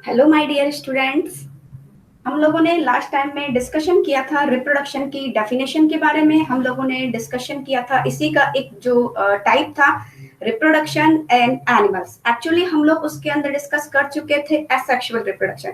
Hello my dear students. हम लोगों ने लास्ट टाइम में डिस्कशन किया था रिप्रोडक्शन की डेफिनेशन के बारे में। हम लोगों ने डिस्कशन किया था इसी का एक जो टाइप था रिप्रोडक्शन एंड एनिमल्स। एक्चुअली हम लोग उसके अंदर डिस्कस कर चुके थे एसेक्सुअल रिप्रोडक्शन।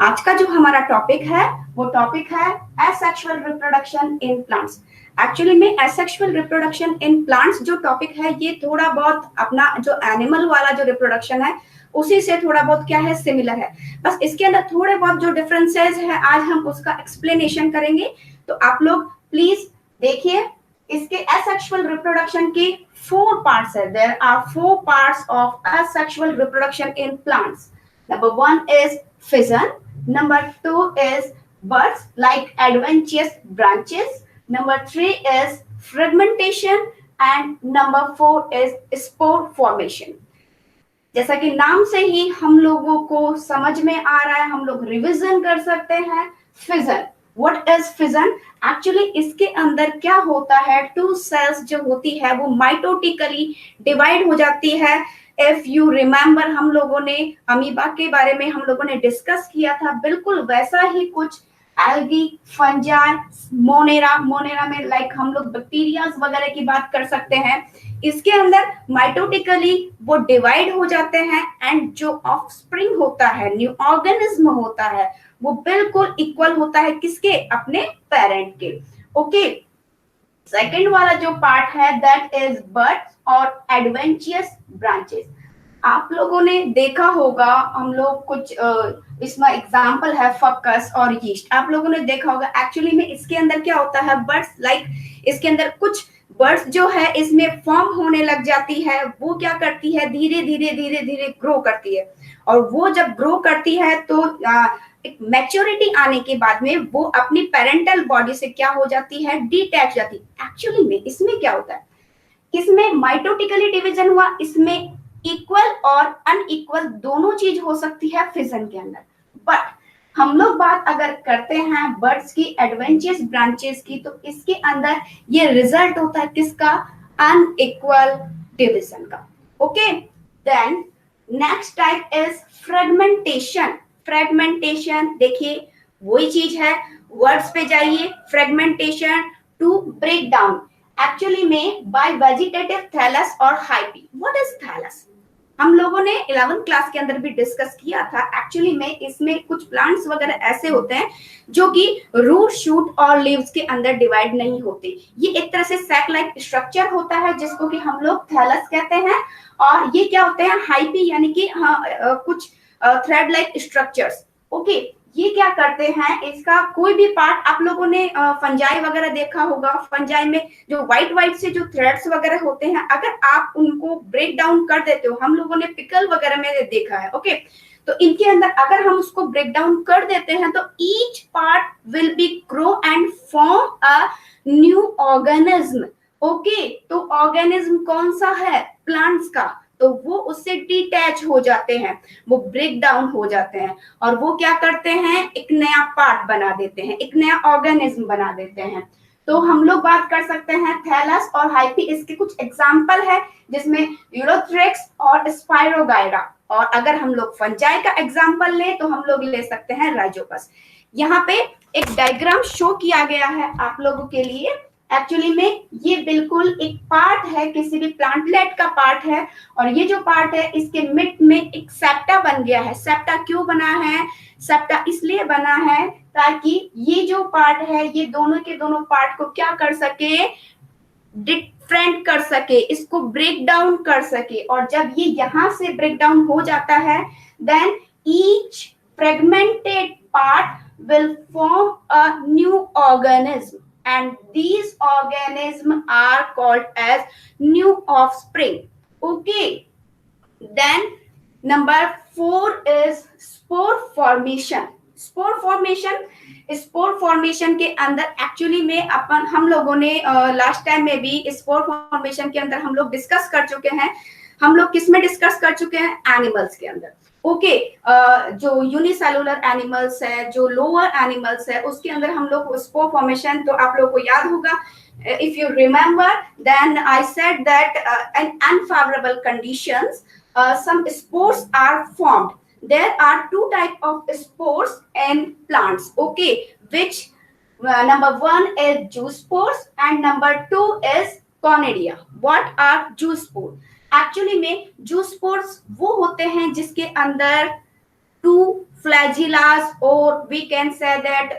आज का जो हमारा टॉपिक है वो टॉपिक है asexual reproduction in plants. Actually में एसेक्सुअल रिप्रोडक्शन इन प्लांट्स जो टॉपिक है ये थोड़ा बहुत अपना जो एनिमल वाला जो रिप्रोडक्शन है उसी से थोड़ा बहुत क्या है सिमिलर है। बस इसके अंदर थोड़े बहुत जो डिफरेंसेस है आज हम उसका एक्सप्लेनेशन करेंगे। तो आप लोग प्लीज देखिए, इसके एसेक्सुअल रिप्रोडक्शन के 4 पार्ट्स है। There are 4 parts of asexual reproduction in plants. Number 1 is fission, number 2 is buds like adventitious branches, number 3 is fragmentation, and number 4 is spore formation। जैसा कि नाम से ही हम लोगों को समझ में आ रहा है, हम लोग रिवीजन कर सकते हैं। Fission, what is fission? Actually इसके अंदर क्या होता है, टू सेल्स जो होती है वो माइटोटिकली डिवाइड हो जाती है। इफ यू रिमेम्बर, हम लोगों ने अमीबा के बारे में हम लोगों ने डिस्कस किया था, बिल्कुल वैसा ही कुछ एल्गी, फंजाई, मोनेरा। मोनेरा में लाइक हम लोग बैक्टीरियाज वगैरह की बात कर सकते हैं। इसके अंदर माइटोटिकली वो डिवाइड हो जाते हैं एंड जो ऑफस्प्रिंग होता है, न्यू ऑर्गेनिज्म होता है, वो बिल्कुल इक्वल होता है किसके? अपने पेरेंट के। ओके, सेकंड वाला जो पार्ट है दैट इज बड्स और एडवेंचियस ब्रांचेस। आप लोगों ने देखा होगा, हम लोग कुछ इसमें एग्जांपल है फंगस और यीस्ट। आप लोगों ने देखा होगा एक्चुअली में इसके अंदर क्या होता है, बड्स लाइक इसके अंदर कुछ बर्ड्स जो है इसमें फॉर्म होने लग जाती है। वो क्या करती है, धीरे धीरे धीरे धीरे ग्रो करती है। और वो जब ग्रो करती है तो एक मैच्योरिटी आने के बाद में वो अपनी पेरेंटल बॉडी से क्या हो जाती है, डिटैच जाती है। एक्चुअली में इसमें क्या होता है, इसमें माइटोटिकली डिवीजन हुआ, इसमें इक्वल और अनइक्वल दोनों चीज हो सकती है फिजन के अंदर। बट हम लोग बात अगर करते हैं बर्ड्स की एडवेंचियस ब्रांचेस की, तो इसके अंदर ये रिजल्ट होता है किसका? अनइक्वल डिवीजन का। Okay, then next type is fragmentation. Fragmentation देखिए वही चीज है, वर्ड्स पे जाइए। Fragmentation, to break down actually में बाय वेजिटेटिव थैलस और हाइपी। What is thallus? हम लोगों ने 11th क्लास के अंदर भी डिस्कस किया था। एक्चुअली में इसमें कुछ प्लांट्स वगैरह ऐसे होते हैं जो कि रूट, शूट और लीव्स के अंदर डिवाइड नहीं होते। ये एक तरह से सैक लाइक स्ट्रक्चर होता है जिसको कि हम लोग थैलस कहते हैं। और ये क्या होते हैं, हाइपी यानी कि कुछ थ्रेड लाइक स्ट्रक्चर्स। ओके, ये क्या करते हैं, इसका कोई भी पार्ट आप लोगों ने फंजाई वगैरह देखा होगा। फंजाई में जो व्हाइट व्हाइट से जो थ्रेड्स वगैरह होते हैं, अगर आप उनको ब्रेक डाउन कर देते हो, हम लोगों ने पिकल वगैरह में देखा है। ओके, तो इनके अंदर अगर हम उसको ब्रेक डाउन कर देते हैं तो each part will be grow and form a new organism. Okay, तो ऑर्गेनिज्म कौन सा है? प्लांट्स का। तो वो उससे डिटैच हो जाते हैं, वो ब्रेक डाउन हो जाते हैं और वो क्या करते हैं, एक नया पार्ट बना देते हैं, एक नया ऑर्गेनिज्म बना देते हैं। तो हम लोग बात कर सकते हैं थैलस और हाइपी, इसके कुछ एग्जाम्पल है जिसमें यूरोथ्रेक्स और स्पाइरोगाइरा। और अगर हम लोग फंजाई का एग्जाम्पल लें तो हम लोग ले सकते हैं राइजोपस। यहाँ पे एक डायग्राम शो किया गया है आप लोगों के लिए। एक्चुअली में ये बिल्कुल एक पार्ट है, किसी भी प्लांटलेट का पार्ट है। और ये जो पार्ट है इसके मिड में एक सेप्टा बन गया है। सेप्टा क्यों बना है? सेप्टा इसलिए बना है ताकि ये जो पार्ट है ये दोनों के दोनों पार्ट को क्या कर सके, डिफरेंट कर सके, इसको ब्रेक डाउन कर सके। और जब ये यहां से ब्रेक डाउन हो जाता है, then each fragmented part will form a new organism and these organisms are called as new offspring. Okay, then number 4 is spore formation. Spore formation, spore formation के अंदर एक्चुअली में अपन हम लोगों ने लास्ट टाइम में भी स्पोर फॉर्मेशन के अंदर हम लोग डिस्कस कर चुके हैं। हम लोग किस में डिस्कस कर चुके हैं? एनिमल्स के अंदर। ओके, जो यूनिसेलुलर एनिमल्स है, जो लोअर एनिमल्स है, उसके अंदर हम लोग स्पोर फॉर्मेशन, तो आप लोगों को याद होगा, if you remember, then I said that in unfavorable conditions some spores are formed. there are two type of spores in plants, okay, which number one is zoospores and number two is conidia. What are zoospore? Actually में zoospores वो होते हैं जिसके अंदर two flagellas or we can say that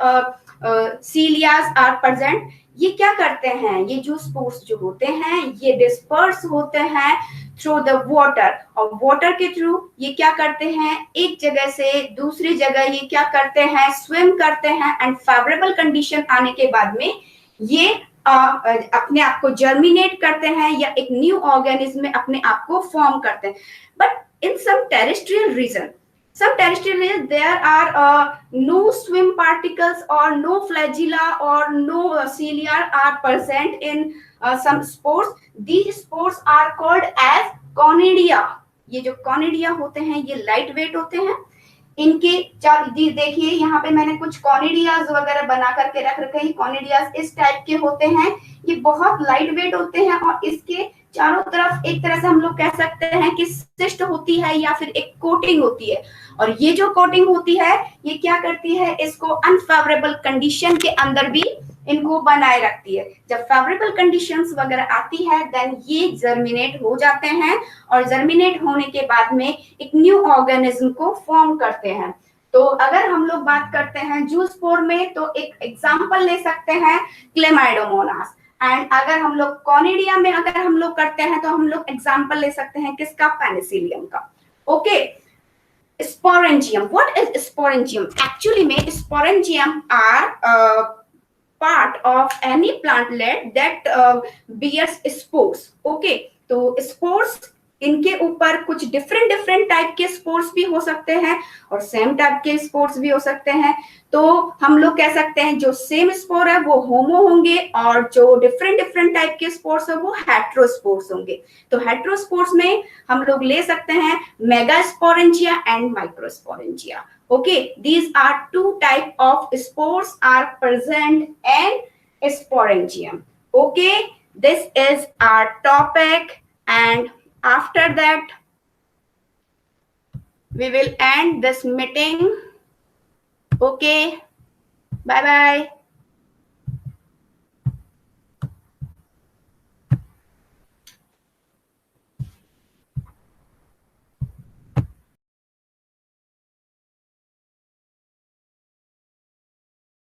cilias are present. ये क्या करते हैं, ये जो स्पोर्स जो होते हैं ये डिस्पर्स होते हैं थ्रू द वाटर, और वाटर के थ्रू ये क्या करते हैं, एक जगह से दूसरी जगह ये क्या करते हैं, स्विम करते हैं, एंड फेवरेबल कंडीशन आने के बाद में ये अपने आप को जर्मिनेट करते हैं या एक न्यू ऑर्गेनिज्म में अपने आप को फॉर्म करते हैं. But in some terrestrial region, some terrestrial areas there are no swim particles or no flagella or no cilia are present in some spores. These spores are called as conidia. ये जो conidia होते हैं ये light weight होते हैं. इनके देखिए यहाँ पे मैंने कुछ कॉनिडियाज वगैरह बना करके रख रखे हैं. कॉनिडियाज इस टाइप के होते हैं, ये बहुत लाइट वेट होते हैं और इसके चारों तरफ एक तरह से हम लोग कह सकते हैं कि सिस्ट होती है या फिर एक कोटिंग होती है, और ये जो कोटिंग होती है ये क्या करती है, इसको अनफेवरेबल कंडीशन के अंदर भी इनको बनाए रखती है. जब फेवरेबल कंडीशंस वगैरह आती है देन ये जर्मिनेट हो जाते हैं, और जर्मिनेट होने के बाद में एक न्यू ऑर्गेनिज्म को फॉर्म करते हैं. तो अगर हम लोग बात करते हैं जूस्पोर में तो एक एग्जांपल ले सकते हैं क्लेमाइडोमोनास, एंड अगर हम लोग कॉनिडिया में अगर हम लोग करते हैं तो हम लोग एग्जांपल ले सकते हैं किसका, पेनिसिलियम का. Okay, sporangium. What is sporangium? Actually में sporangium are part of any plantlet that bears spores. Okay, तो spores इनके ऊपर कुछ डिफरेंट टाइप के स्पोर्स भी हो सकते हैं और सेम टाइप के स्पोर्स भी हो सकते हैं. तो हम लोग कह सकते हैं जो सेम स्पोर है वो होमो होंगे और जो डिफरेंट टाइप के स्पोर्स है वो हेट्रोस्पोर्स होंगे. तो हेट्रोस्पोर्स में हम लोग ले सकते हैं megasporangia and microsporangia. Okay, these are two type of spores are present in sporangium. Okay, this is our topic, and after that we will end this meeting. Okay, bye bye.